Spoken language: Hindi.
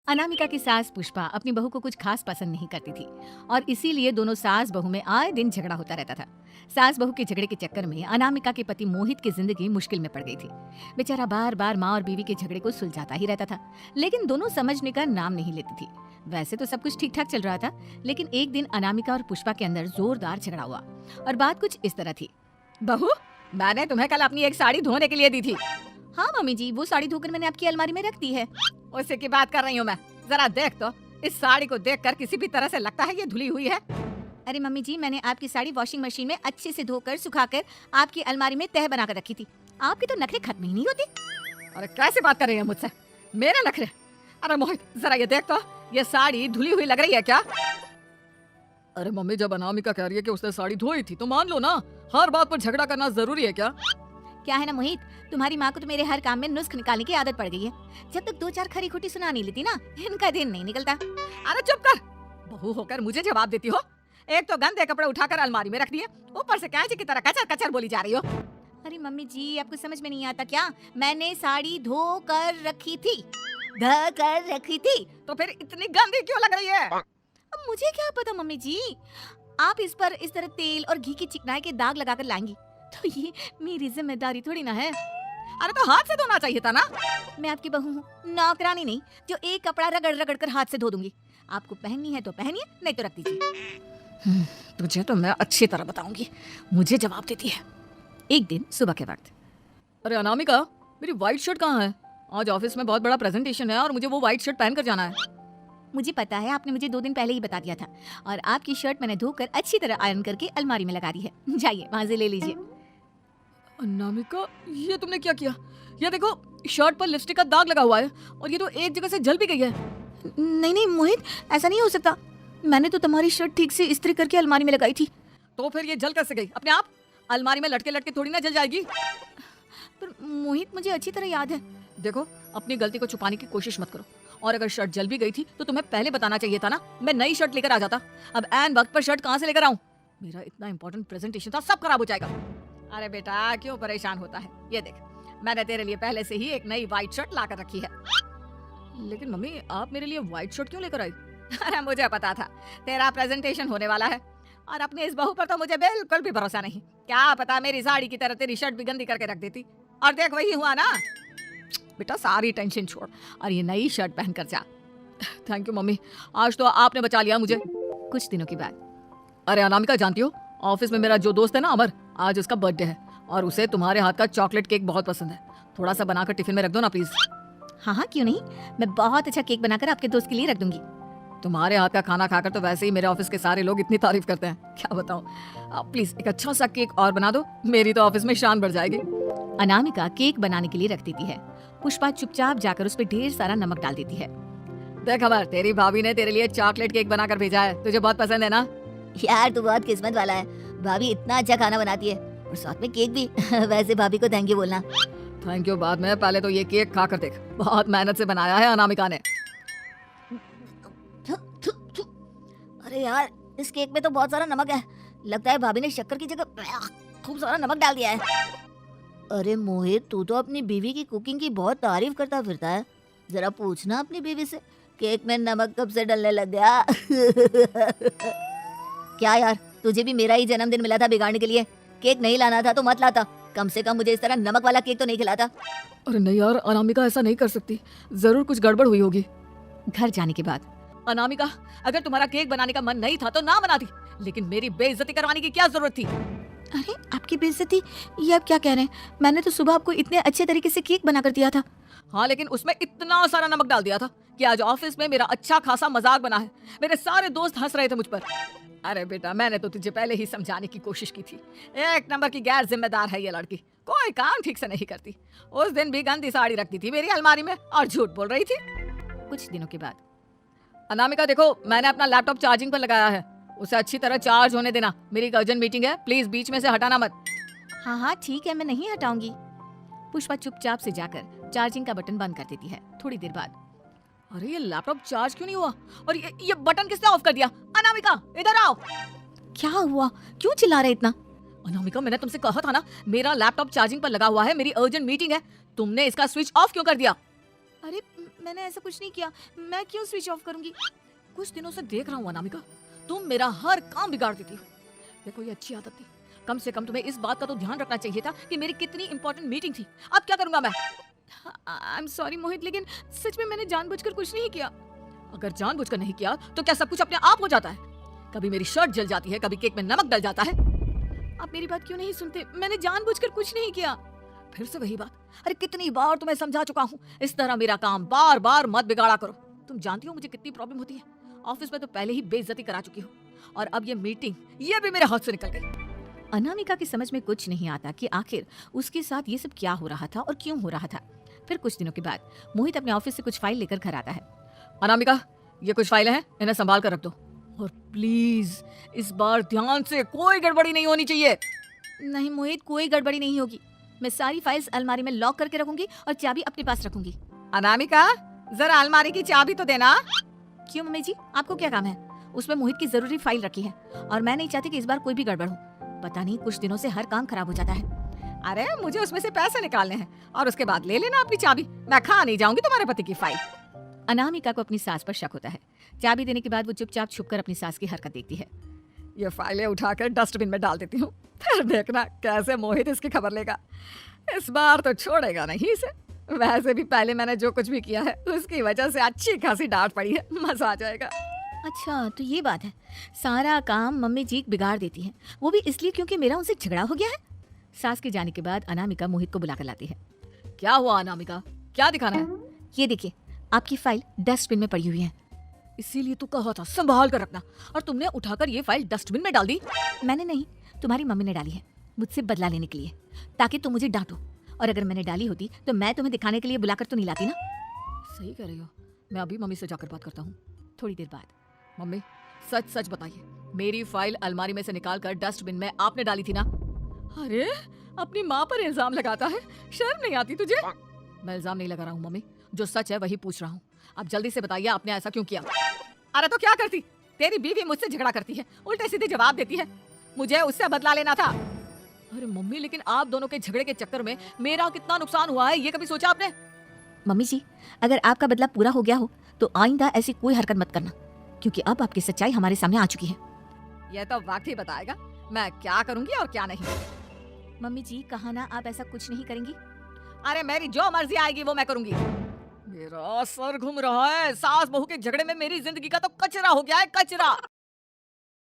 अनामिका की सास पुष्पा अपनी बहू को कुछ खास पसंद नहीं करती थी और इसीलिए दोनों सास बहू में आए दिन झगड़ा होता रहता था। सास बहू के झगड़े के चक्कर में अनामिका के पति मोहित की जिंदगी मुश्किल में पड़ गई थी। बेचारा बार बार माँ और बीवी के झगड़े को सुलझाता ही रहता था, लेकिन दोनों समझने का नाम नहीं लेती थी। वैसे तो सब कुछ ठीक ठाक चल रहा था, लेकिन एक दिन अनामिका और पुष्पा के अंदर जोरदार झगड़ा हुआ और बात कुछ इस तरह थी। बहू, मैंने तुम्हें कल अपनी एक साड़ी धोने के लिए दी थी। हाँ मम्मी जी, वो साड़ी धोकर मैंने आपकी अलमारी में रख दी है। उसी की बात कर रही हूँ मैं। जरा देख तो, इस साड़ी को देखकर किसी भी तरह से लगता है ये धुली हुई है। अरे मम्मी जी, मैंने आपकी साड़ी वॉशिंग मशीन में अच्छे से धोकर सुखाकर आपकी अलमारी में तह बनाकर रखी थी। आपके तो नखरे खत्म ही नहीं होते। अरे कैसे बात कर रही है मुझसे? मेरे नखरे? अरे मोहित, जरा ये देख तो, ये साड़ी धुली हुई लग रही है क्या? अरे मम्मी, जब अनामिका कह रही है कि उसने साड़ी धोई थी तो मान लो ना। हर बात पर झगड़ा करना जरूरी है क्या? क्या है ना मोहित, तुम्हारी माँ को तो मेरे हर काम में नुस्ख निकालने की आदत पड़ गई है। जब तक दो चार खरी खोटी सुना नहीं लेती ना, इनका दिन नहीं निकलता। अरे चुप कर, बहू होकर मुझे जवाब देती हो। एक तो गंदे कपड़े उठाकर अलमारी में रख दिए, ऊपर से कैंची की तरह कचर कचर बोली जा रही हो। अरे मम्मी जी, आपको समझ में नहीं आता क्या? मैंने साड़ी धो कर रखी थी, ध कर रखी थी, तो फिर इतनी गंदी क्यों लग रही है? अब मुझे क्या पता मम्मी जी, आप इस पर इस तरह तेल और घी की चिकनाई के दाग लगाकर लाएंगी तो ये मेरी जिम्मेदारी थोड़ी ना है। अरे तो हाथ से धोना चाहिए था ना। मैं आपकी बहू हूँ, नौकरानी नहीं जो एक कपड़ा रगड़ रगड़ कर हाथ से धो दूंगी। आपको पहननी है तो पहनिए, नहीं तो रख दीजिए। तुझे तो मैं अच्छी तरह बताऊंगी, मुझे जवाब देती है। एक दिन सुबह के वक्त, अरे अनामिका, मेरी व्हाइट शर्ट कहाँ है? आज ऑफिस में बहुत बड़ा प्रेजेंटेशन है और मुझे वो व्हाइट शर्ट पहनकर जाना है। मुझे पता है, आपने मुझे 2 दिन पहले ही बता दिया था और आपकी शर्ट मैंने धोकर अच्छी तरह आयरन करके अलमारी में लगा दी है। जाइए वहां से ले लीजिए। अनामिका, ये तुमने क्या किया? ये देखो, शर्ट पर लिपस्टिक का दाग लगा हुआ है और ये तो एक जगह से जल भी गई है। नहीं नहीं मोहित, ऐसा नहीं हो सकता। मैंने तो तुम्हारी शर्ट ठीक से इस्त्री करके अलमारी में लगाई थी। तो फिर ये जल कैसे गई अपने आप? अलमारी में लटके लटके थोड़ी ना जल जाएगी। पर मोहित, मुझे अच्छी तरह याद है। देखो, अपनी गलती को छुपाने की कोशिश मत करो, और अगर शर्ट जल भी गई थी तो तुम्हें पहले बताना चाहिए था ना। मैं नई शर्ट लेकर आ जाता। अब ऐन वक्त पर शर्ट कहाँ से लेकर आऊं? मेरा इतना इंपॉर्टेंट प्रेजेंटेशन था, सब खराब हो जाएगा। अरे बेटा, क्यों परेशान होता है? ये देख, मैंने तेरे लिए पहले से ही एक नई व्हाइट शर्ट लाकर रखी है। लेकिन मम्मी, आप मेरे लिए व्हाइट शर्ट क्यों लेकर आई? अरे मुझे पता था तेरा प्रेजेंटेशन होने वाला है, और अपनी इस बहू पर तो मुझे बिल्कुल भी भरोसा नहीं। क्या पता मेरी साड़ी की तरह तेरी शर्ट भी गंदी करके रख देती, और देख वही हुआ ना। बेटा, सारी टेंशन छोड़ और ये नई शर्ट पहन कर जा। थैंक यू मम्मी, आज तो आपने बचा लिया मुझे। कुछ दिनों के बाद, अरे अनामिका, जानती हो ऑफिस में मेरा जो दोस्त है ना अमर, आज उसका बर्थडे है और उसे तुम्हारे हाथ का चॉकलेट केक बहुत पसंद है। थोड़ा सा बनाकर टिफिन में रख दो ना प्लीज। हाँ हाँ, क्यों नहीं, मैं बहुत अच्छा केक बनाकर आपके दोस्त के लिए रख दूंगी। तुम्हारे हाथ का खाना खाकर तो वैसे ही मेरे ऑफिस के सारे लोग इतनी तारीफ करते हैं, क्या बताऊं। आप प्लीज एक अच्छा सा केक और बना दो, मेरी तो ऑफिस में शान बढ़ जाएगी। अनामिका केक बनाने के लिए रख देती है। पुष्पा चुपचाप जाकर उस पर ढेर सारा नमक डाल देती है। देख अमर, तेरी भाभी ने तेरे लिए चॉकलेट केक बनाकर भेजा है, तुझे बहुत पसंद है ना? यार, तू बहुत किस्मत वाला है, भाभी इतना अच्छा खाना बनाती है और साथ में केक भी। वैसे भाभी को थैंक यू बोलना। थैंक यू बाद में, पहले तो ये केक खा कर देख, बहुत मेहनत से बनाया है अनामिका ने। अरे यार, इस केक में तो बहुत सारा नमक है, लगता है भाभी ने शक्कर की जगह खूब सारा नमक डाल दिया है। अरे मोहित, तू तो अपनी बीवी की कुकिंग की बहुत तारीफ करता फिरता है, जरा पूछना अपनी बीवी से केक में नमक कब से डलने लग गया। क्या यार, तुझे भी मेरा ही जन्मदिन मिला था बिगाड़ने के लिए? केक नहीं लाना था तो मत लाता, कम से कम मुझे इस तरह नमक वाला केक तो नहीं खिलाता। अरे नहीं यार, अनामिका ऐसा नहीं कर सकती, जरूर कुछ गड़बड़ हुई होगी। घर जाने के बाद, अनामिका, अगर तुम्हारा केक बनाने का मन नहीं था तो ना बनाती, लेकिन मेरी बेइज्जती करवाने की क्या जरूरत थी? अरे आपकी बेइज्जती, ये आप क्या कह रहे हैं? मैंने तो सुबह आपको इतने अच्छे तरीके से केक बनाकर दिया था। हाँ, लेकिन उसमें इतना सारा नमक डाल दिया था कि आज ऑफिस में मेरा अच्छा खासा मजाक बना है। मेरे सारे दोस्त हंस रहे थे मुझ पर। अरे बेटा, मैंने तो तुझे पहले ही समझाने की कोशिश की थी, एक नंबर की गैर जिम्मेदार है ये लड़की, कोई काम ठीक से नहीं करती। उस दिन भी गंदी साड़ी रखती थी मेरी अलमारी में और झूठ बोल रही थी। कुछ दिनों के बाद, अनामिका देखो, मैंने अपना लैपटॉप चार्जिंग पर लगाया है, उसे अच्छी तरह चार्ज होने देना, मेरी एक अर्जेंट मीटिंग है, प्लीज बीच में से हटाना मत। हाँ हाँ ठीक है, मैं नहीं हटाऊंगी। पुष्पा चुपचाप से जाकर चार्जिंग का बटन बंद कर देती है। थोड़ी देर बाद, अरे ये लैपटॉप चार्ज क्यों नहीं हुआ, और ये बटन किसने ऑफ कर दिया? अनामिका, इधर आओ। क्या हुआ, क्यों चिल्ला रहे इतना? अनामिका, मैंने तुमसे कहा था ना, मेरा लैपटॉप चार्जिंग पर लगा हुआ है, मेरी अर्जेंट मीटिंग है, तुमने इसका स्विच ऑफ क्यों कर दिया? अरे मैंने ऐसा कुछ नहीं किया, मैं क्यों स्विच ऑफ करूंगी? कुछ दिनों से देख रहा हूँ अनामिका, तुम मेरा हर काम बिगाड़ देती हो। ये कोई अच्छी आदत थी? कम से कम तुम्हें इस बात का तो ध्यान रखना चाहिए था कि मेरी कितनी इंपॉर्टेंट मीटिंग थी। अब क्या करूंगा मैं? आई एम सॉरी मोहित, लेकिन सच में मैंने जानबूझकर कुछ नहीं किया। अगर जानबूझकर नहीं किया तो क्या सब कुछ अपने आप हो जाता है? कभी मेरी शर्ट जल जाती है, कभी केक में नमक डल जाता है। आप मेरी बात क्यों नहीं सुनते? मैंने जानबूझकर कुछ नहीं किया। फिर से वही बात। अरे कितनी बार तुम्हें समझा चुका हूँ, इस तरह मेरा काम बार बार मत बिगाड़ा करो। तुम जानती हो मुझे कितनी प्रॉब्लम होती है। ऑफिस में तो पहले ही बेइज्जती करा चुकी हूँ, और अब ये मीटिंग, ये भी मेरे हाथ से निकल गई। अनामिका की समझ में कुछ नहीं आता कि आखिर उसके साथ ये सब क्या हो रहा था और क्यों हो रहा था। फिर कुछ दिनों के बाद मोहित अपने ऑफिस से कुछ फाइल लेकर घर आता है। अनामिका, ये कुछ फाइलें हैं, इन्हें संभाल कर रख दो, और प्लीज इस बार ध्यान से, कोई गड़बड़ी नहीं होनी चाहिए। नहीं मोहित, कोई गड़बड़ी नहीं होगी। मैं सारी फाइल्स अलमारी में लॉक करके रखूंगी और चाबी अपने पास रखूंगी। अनामिका, जरा अलमारी की चाबी तो देना। क्यों मम्मी जी, आपको क्या काम है? उसमें मोहित की जरूरी फाइल रखी है, और मैं नहीं चाहती कि इस बार कोई भी गड़बड़ हो। पता नहीं कुछ दिनों से हर काम खराब हो जाता है। अरे मुझे उसमें से पैसे निकालने हैं, और उसके बाद ले लेना अपनी चाबी। मैं खा नहीं जाऊंगी तुम्हारे पति की फाइल। अनामिका को अपनी सास पर शक होता है। चाबी देने के बाद वो चुपचाप छुपकर अपनी सास की हरकत देखती है। ये फाइलें उठाकर डस्टबिन में डाल देती हूँ, फिर देखना कैसे मोहित इसकी खबर लेगा। इस बार तो छोड़ेगा नहीं इसे। वैसे भी पहले मैंने जो कुछ भी किया है उसकी वजह से अच्छी खासी डांट पड़ी है, मजा आ जाएगा। अच्छा तो ये बात है, सारा काम मम्मी जी बिगाड़ देती है, वो भी इसलिए क्योंकि मेरा उनसे झगड़ा हो गया है। सास के जाने के बाद अनामिका मोहित को बुलाकर लाती है। क्या हुआ अनामिका, क्या दिखाना है? ये देखिए, आपकी फाइल डस्टबिन में पड़ी हुई है। इसीलिए तो कहा था संभाल कर रखना, और तुमने उठाकर ये फाइल डस्टबिन में डाल दी। मैंने नहीं, तुम्हारी मम्मी ने डाली है, मुझसे बदला लेने के लिए, ताकि तुम मुझे डांटो। और अगर मैंने डाली होती तो मैं तुम्हें दिखाने के लिए बुलाकर तो नहीं लाती ना। सही कह रही हो, मैं अभी मम्मी से जाकर बात करता हूँ। थोड़ी देर बाद, मम्मी सच सच बताइए, मेरी फाइल अलमारी में से निकाल कर डस्टबिन में आपने डाली थी ना? अरे अपनी माँ पर इल्जाम लगाता है, शर्म नहीं आती तुझे? मैं इल्जाम नहीं लगा रहा हूँ मम्मी, जो सच है वही पूछ रहा हूँ। अब जल्दी से बताइए आपने ऐसा क्यों किया? अरे तो क्या करती, तेरी बीवी मुझसे झगड़ा करती है, उल्टे सीधे जवाब देती है, मुझे उससे बदला लेना था। अरे मम्मी, लेकिन आप दोनों के झगड़े के चक्कर में मेरा कितना नुकसान हुआ है, ये कभी सोचा आपने? मम्मी जी, अगर आपका बदला पूरा हो गया हो तो आइंदा ऐसी कोई हरकत मत करना, क्योंकि अब आपकी सच्चाई हमारे सामने आ चुकी है। यह तो वक्त ही बताएगा मैं क्या करूंगी और क्या नहीं। मम्मी जी, कहा ना आप ऐसा कुछ नहीं करेंगी। अरे मेरी जो मर्जी आएगी वो मैं करूंगी। मेरा सर घूम रहा है, सास बहू के झगड़े में मेरी जिंदगी का तो कचरा हो गया है, कचरा।